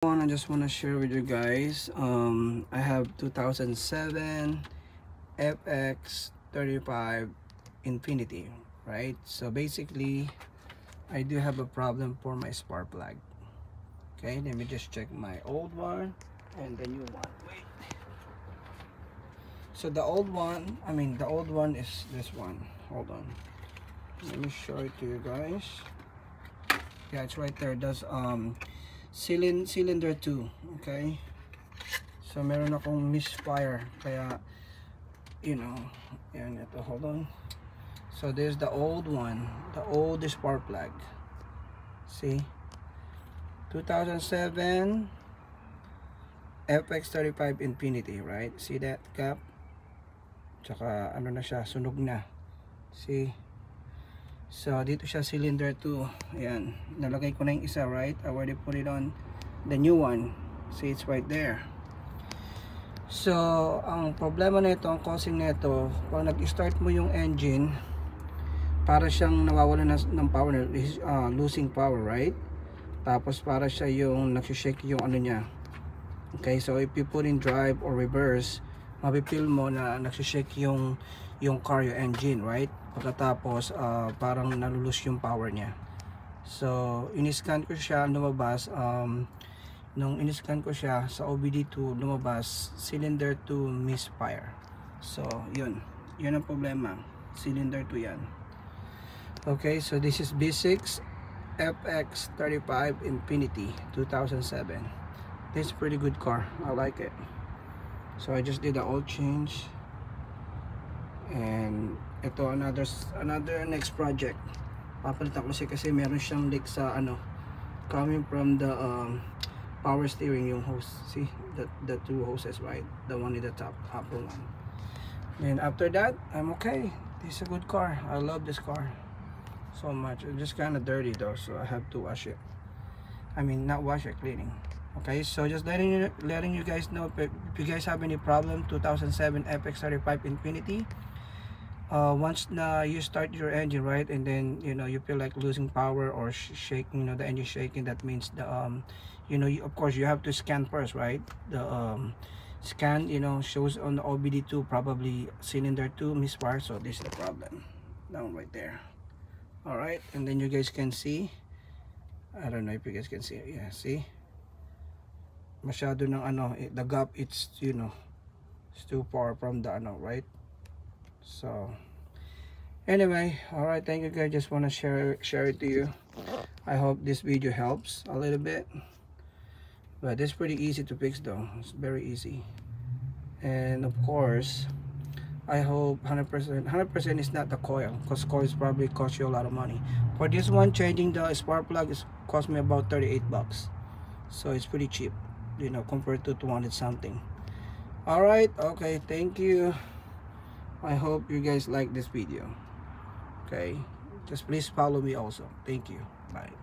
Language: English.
I just want to share with you guys, I have 2007 FX35 Infinity, right? So basically I do have a problem for my spark plug. Okay, let me just check my old one and the new one. Wait, so the old one is this one. Hold on, let me show it to you guys. Yeah, it's right there. That's cylinder 2. Okay, so meron akong misfire, kaya yan ito. Hold on. So there's the old one, the old spark plug. See, 2007 FX35 Infinity, right? See that cap? Tsaka ano na siya, sunog na. See, so dito siya cylinder 2. Ayan, nalagay ko na yung isa, right? I already put it on the new one. See, it's right there. So ang problema nito, ang causing nito, pag nag-start mo yung engine, para siyang nawawala ng power, losing power, right? Tapos para siya yung nagsishake yung ano niya. Okay, so if you put in drive or reverse, mapipil mo na nagsishake yung car, yung engine, right? Pagkatapos parang nalulus yung power niya. So in-scan ko siya, lumabas nung in-scan ko siya sa OBD2, lumabas cylinder 2 misfire. So yun ang problema, cylinder 2 yan. Okay, so this is B6 FX35 Infinity 2007. This is a pretty good car, I like it. So I just did the oil change, and ito another next project. Papalitan ko kasi meron siyang leak sa coming from the power steering, yung hose. See the two hoses, right? The one in the top, upper one. And after that, I'm okay. This is a good car. I love this car so much. It's just kind of dirty though, so I have to wash it. I mean, not wash it, cleaning. Okay, so just letting you guys know, if you guys have any problem, 2007 FX35 Infinity, once you start your engine, right, and then you feel like losing power or shaking, the engine shaking, that means the of course you have to scan first, right? The scan shows on the OBD2 probably cylinder 2 misfire, so this is the problem down right there. All right, and then you guys can see, I don't know if you guys can see it. Yeah, see, masyado ng the gap, it's it's too far from the right? So anyway, all right, thank you guys. Just want to share it to you. I hope this video helps a little bit, but it's pretty easy to fix though. It's very easy. And of course, I hope 100% is not the coil, because coils probably cost you a lot of money. For this one, changing the spark plug is cost me about 38 bucks, so it's pretty cheap, compared to 200 something. All right, okay, thank you. I hope you guys like this video. Okay, just please follow me also. Thank you. Bye.